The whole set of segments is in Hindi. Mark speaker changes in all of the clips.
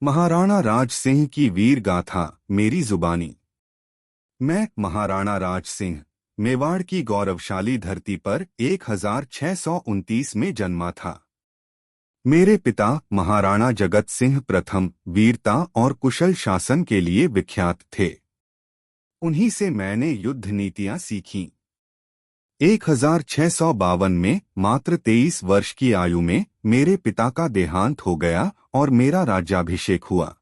Speaker 1: महाराणा राज सिंह की वीर गाथा मेरी जुबानी। मैं महाराणा राज सिंह मेवाड़ की गौरवशाली धरती पर 1629 में जन्मा था। मेरे पिता महाराणा जगत सिंह प्रथम वीरता और कुशल शासन के लिए विख्यात थे। उन्हीं से मैंने युद्ध नीतियां सीखीं। 1652 में मात्र 23 वर्ष की आयु में मेरे पिता का देहांत हो गया और मेरा राज्याभिषेक हुआ।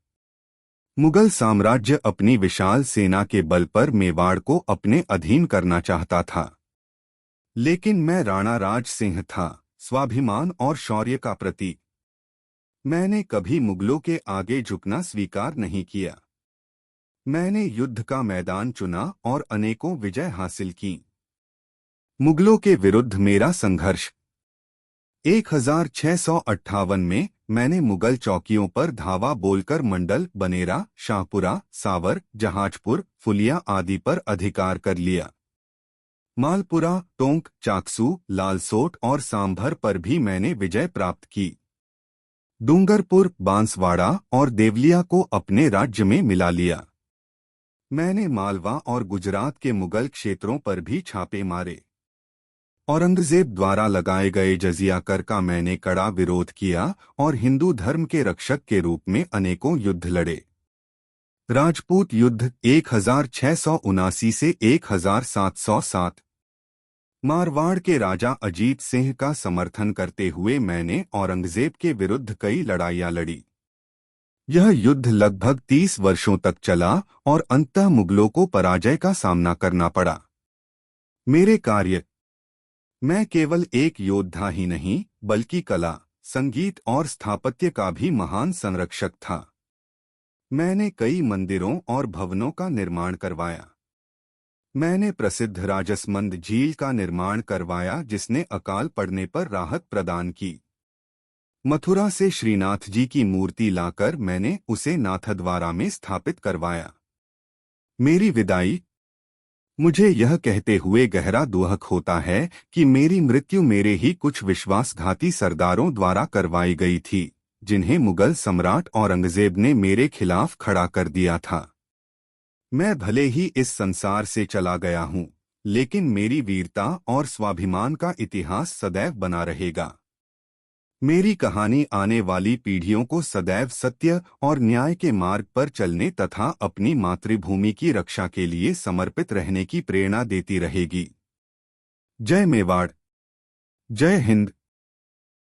Speaker 1: मुगल साम्राज्य अपनी विशाल सेना के बल पर मेवाड़ को अपने अधीन करना चाहता था, लेकिन मैं राणा राज सिंह था, स्वाभिमान और शौर्य का प्रतीक। मैंने कभी मुगलों के आगे झुकना स्वीकार नहीं किया। मैंने युद्ध का मैदान चुना और अनेकों विजय हासिल की। मुगलों के विरुद्ध मेरा संघर्ष। 1658 में मैंने मुगल चौकियों पर धावा बोलकर मंडल, बनेरा, शाहपुरा, सावर, जहाजपुर, फुलिया आदि पर अधिकार कर लिया। मालपुरा, टोंक, चाकसू, लालसोट और सांभर पर भी मैंने विजय प्राप्त की। डूंगरपुर, बांसवाड़ा और देवलिया को अपने राज्य में मिला लिया। मैंने मालवा और गुजरात के मुगल क्षेत्रों पर भी छापे मारे। औरंगजेब द्वारा लगाए गए जजिया कर का मैंने कड़ा विरोध किया और हिंदू धर्म के रक्षक के रूप में अनेकों युद्ध लड़े। राजपूत युद्ध 1679 से 1707। मारवाड़ के राजा अजीत सिंह का समर्थन करते हुए मैंने औरंगजेब के विरुद्ध कई लड़ाइयां लड़ी। यह युद्ध लगभग 30 वर्षों तक चला और अंततः मुगलों को पराजय का सामना करना पड़ा। मेरे कार्य। मैं केवल एक योद्धा ही नहीं, बल्कि कला, संगीत और स्थापत्य का भी महान संरक्षक था। मैंने कई मंदिरों और भवनों का निर्माण करवाया। मैंने प्रसिद्ध राजसमंद झील का निर्माण करवाया, जिसने अकाल पड़ने पर राहत प्रदान की। मथुरा से श्रीनाथ जी की मूर्ति लाकर मैंने उसे नाथद्वारा में स्थापित करवाया। मेरी विदाई। मुझे यह कहते हुए गहरा दुख होता है कि मेरी मृत्यु मेरे ही कुछ विश्वासघाती सरदारों द्वारा करवाई गई थी, जिन्हें मुगल सम्राट औरंगजेब ने मेरे खिलाफ खड़ा कर दिया था। मैं भले ही इस संसार से चला गया हूँ, लेकिन मेरी वीरता और स्वाभिमान का इतिहास सदैव बना रहेगा। मेरी कहानी आने वाली पीढ़ियों को सदैव सत्य और न्याय के मार्ग पर चलने तथा अपनी मातृभूमि की रक्षा के लिए समर्पित रहने की प्रेरणा देती रहेगी। जय मेवाड़। जय हिंद।